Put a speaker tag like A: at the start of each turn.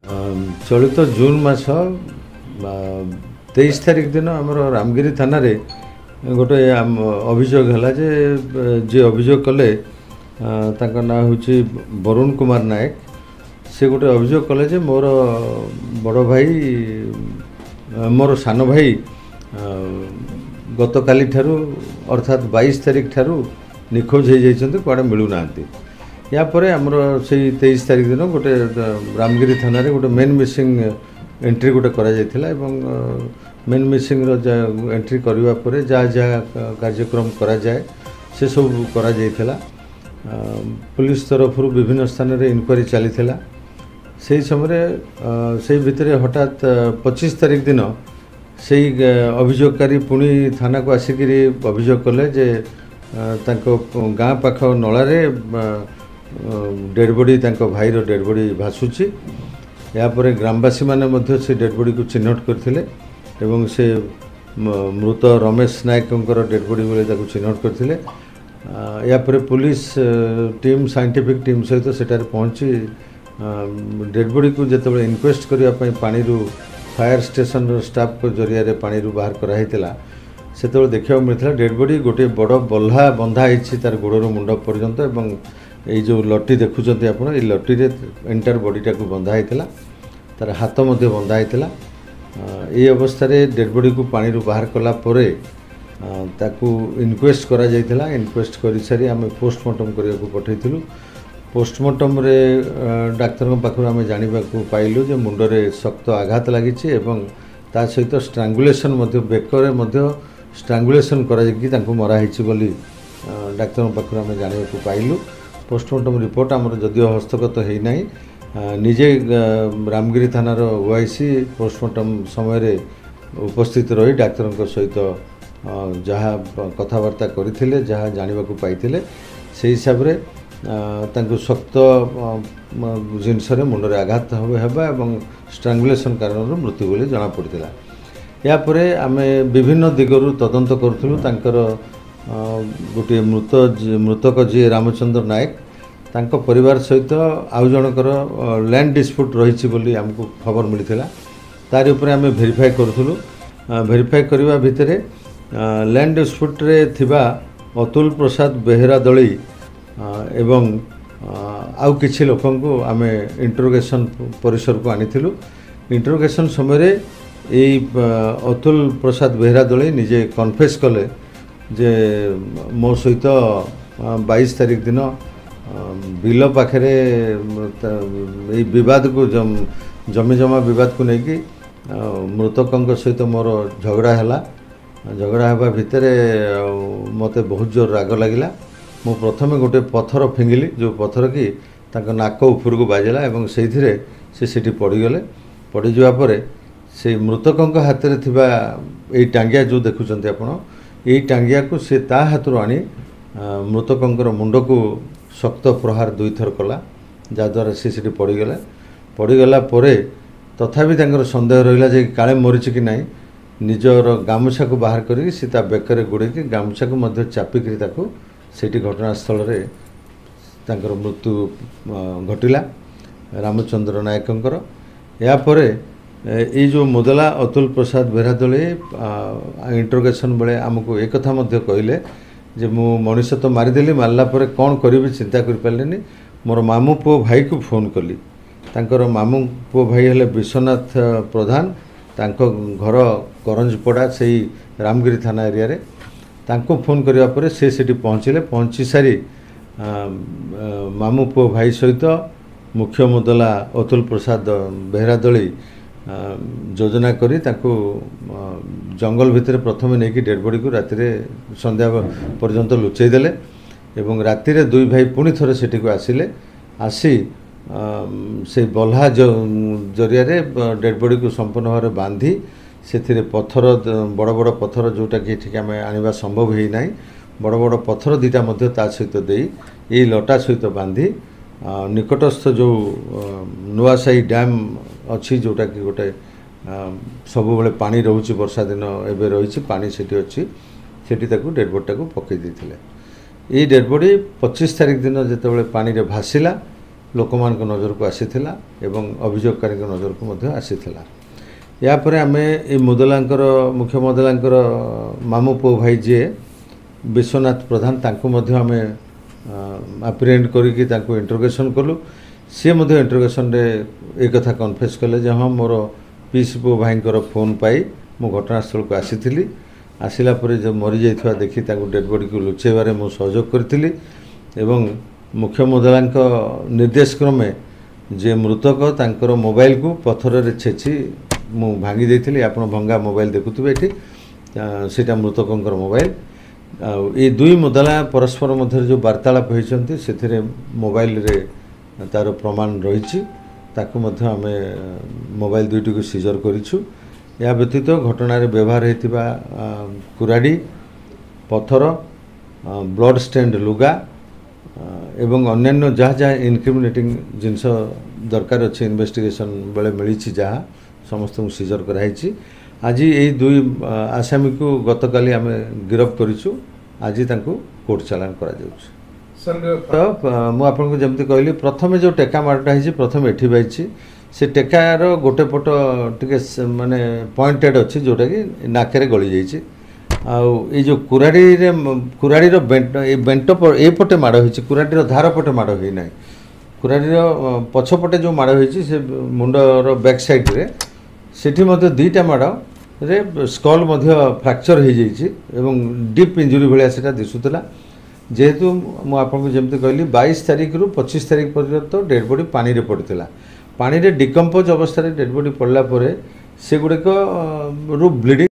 A: चलित जून मास 23 तारिख दिन आमर रामगिरी थाना रे गोटे अभियोग है जे अभियोग कले ना हूँ वरुण कुमार नायक से गोटे अभियोग कले जे मोर बड़ भाई मोर सान भाई गत काली ठारू अर्थात 22 तारिख ठारू निखोज हो जाइछन्ते कुआडे मिलू नांती। या परे हमरो से 23 तारिख दिन गोटे रामगिरी थाना रे गोटे मेन मिसिंग एंट्री गोटे करा जायथिला एवं मेन मिसिंग रो एंट्री करबा परे जा जा कार्यक्रम करा जाए से सब करा जायथिला। पुलिस तरफ विभिन्न स्थान रे इनक्वारी चलीथिला। से समय से भितर हठात 25 तारिख दिन से अभियोगकारी पुणी थाना को आसिकी अभियोग कले जे तांको गाँ पाख नलारे डेड बॉडी तांको भाईर डेड बॉडी भासुची। यापर ग्रामवासी मैंने से डेड बॉडी को चिन्हट करथिले एवं से मृत रमेश नायकंकर डेड बॉडी बोले चिन्हट करथिले। यापर पुलिस टीम साइंटिफिक टीम सहित सेठार पहुँची डेड बॉडी को जिते इनक्वेस्ट करने पानी फायर स्टेशन स्टाफ को जरिया पानी बाहर कराइला से देखा मिलता डेड बॉडी गोटे बड़ बल्हा बंधा तार गोड़र मुंड पर्यंत एवं ये जो लटी देखुं आप लटी एंटायर बॉडीटा को बंधा होता तार हाथ मध्य बंधा होता। ये अवस्था डेड बॉडी को पानी बाहर कला परे ताकू इनक्वेस्ट करा जायथिला। इनक्वेस्ट कर सारी आम पोस्टमार्टम करने को पठेइथिलु। पोस्टमार्टम रे डाक्तर पाखु आम जाना पाइलु जे मुंडरे शक्त आघात लगी ता सहित स्ट्रांगुलेशन बेकर स्ट्रांगुलेशन कर मराही बोली डाक्तर पाखु आम जाना पाइलु। पोस्टमार्टम रिपोर्ट आमर जदिव हस्तगत होना निजे रामगिरी थानार ओआईसी पोस्टमार्टम समय उपस्थित रही डाक्तर सहित जहाँ कथबार्ता करते जहाँ जानवा पाई से हिसाब से शक्त जिनस मुंडे आघात होगा स्ट्रांगुलेशन कारण मृत्यु बोली जना पड़ा। यापर आम विभिन्न दिगरू तदंत करूँ गोटे मृतक जी रामचंद्र नायक तांको परिवार सहित आउ जनकर लैंड डिस्प्यूट रही बोली आमको खबर मिलता। तार उपर आम भेरीफाई करूँ। भेरीफाई करने भितर लैंड डिस्प्यूट रे थिबा अतुल प्रसाद बेहेरा दली एवं आउ किछि लोकन को आम इंटरोगेशन परिसर को आनिथिलु। इंटरोगेशन समय अतुल प्रसाद बेहेरा दली निजे कन्फेस कले जे मो सहित 22 तारिख दिन बिल पाखे बद को जमी जमा बद को लेकिन मृतकों सहित मोर झगड़ा है भितर मते बहुत जोर राग लगिला। मु प्रथमे गोटे पत्थर फिंगिली जो पत्थर कि नाक उपर को बाजिला एवं से पड़गले पड़जा से मृतकों हाथ में थिबा एई टांगिया जो देखुंत आपण यही टांगिया को सी ता हाथ आनी मृतकों मुंड को शक्त प्रहार 2 थर कला जहाद्वारा सी पड़गला। पड़गला तथापि सन्देह रहा जे काले मरीच कि ना निजर गामुछा को बाहर करी बेकर गुड़े गामुछा को चापिक सेठी घटनास्थल मृत्यु घटिला रामचंद्र नायकंकर। यापर ये जो मुदला अतुल प्रसाद बेहरादली इंटरोगेशन बेले आमको एक कथा कहले जे मु मनीष तो मारिदेली मारला परे कौन करी चिंता कर पारे मोर मामू पुओ भाई को फोन कली। तांकर मामू पुओ भाई हेले विश्वनाथ प्रधान तांको घर करंजपड़ा से रामगिरी थाना एरिया रे तांको फोन करने पर से पहुँचले। पहुँची सारी मामू पुओ भाई सहित मुख्य मुदला अतुल प्रसाद बेहरादली योजना करी ताको जंगल भितर प्रथम नहीं कि डेड बॉडी को राति संध्या पर्यंत लुचई देले एवं राति 2 भाई पुणी थरे सेठी को आसिले। आसी से बल्हा जरिया डेड बॉडी को संपूर्ण भाव बांधी से पत्थर बड़ बड़ पत्थर जोटा कि ठीक आम आने संभव ही ना बड़ बड़ पत्थर 2टा ता सहित दे ये लटा सहित बांधी निकटस्थ जो नुआसाही डैम अच्छी जोटा कि गोटे सब बेले पानी रोचे वर्षा दिन एवं रही पानी सेठी अच्छी सेठी डेड बॉडी टाक पकई देते। ये डेड बॉडी 25 तारिख दिन जिते पानी रे भासिला ଲୋକମାନଙ୍କ ନଜରକୁ ଆସିଥିଲା ଏବଂ ଅଭିଯୋଗକାରୀଙ୍କ ନଜରକୁ ମଧ୍ୟ ଆସିଥିଲା। यापर आम ये मुदलांकर मुख्य मुदलांकर मामू पो भाई जी विश्वनाथ प्रधान तांको मध्य आम अप्रिहेंड करके इंटरोगेशन कलु। सी इंटरोगेशन रे एक कथा कन्फेस कले जे हाँ मोर पीसी पो भाई फोन पाई मु घटनास्थल को आसी आसला जो मरी जाइथिबा देखि डेड बॉडी को लुचेबारे मु सहयोग करी एवं मुख्य मुदलांक निर्देश क्रमे जे मृतक तांकर मोबाइल को पत्थर रे छेची मु भांगी देथिली। आपण भंगा मोबाइल देखुथिबे एठी सेटा मृतकंकर मोबाइल। ये दुई मुदला परस्पर मध्य जो वार्तालाप होइछन्ती सेथिरे मोबाइल रे तार प्रमाण रहिछि ताकू मध्य आमे मोबाइल दुईटी को सीजर करिछु। या व्यतीत घटना रे व्यवहार हेतिबा कुराडी पत्थर ब्लड स्टेन्ड लुगा एवं अन्यान्य जहाँ जहाँ इनक्रिमिनेटिंग जिनस दरकार अच्छे इन्वेस्टिगेशन बेले मिली जहाँ समस्त सीजर कराई। आज यही दुई आसामी को गतकाली आम गिरफ करूँ। आज कोर्ट चालान करा जाउछि। तो मुझे जमती कहली प्रथम जो टेका मारटा है प्रथम एठी बाइछि से टेकार गोटे पट टे माने पॉइंटेड अच्छी जोटा कि नाकरे गली जाइए। आउ जो कुराड़ी बेंट एपटे माड़ होती कुराड़ी धार पटे माड़ हो ना कुराड़ी पछपटे जो माड़ होती से मुंडर बैक साइड रे सेठी मध्य दुईटा माड़ रे स्कल मध्य फ्रैक्चर हो जाइए एवं डीप इंजुरी भाया से दिशुला। जेहेतु मुझे जमती कहली 22 तारिख रु 25 तारिख पर्यंत डेड बॉडी पानी रे पड़ता पानी रे डिकम्पोज अवस्था डेड बॉडी पड़ला से गुड़िक रु ब्लीडिंग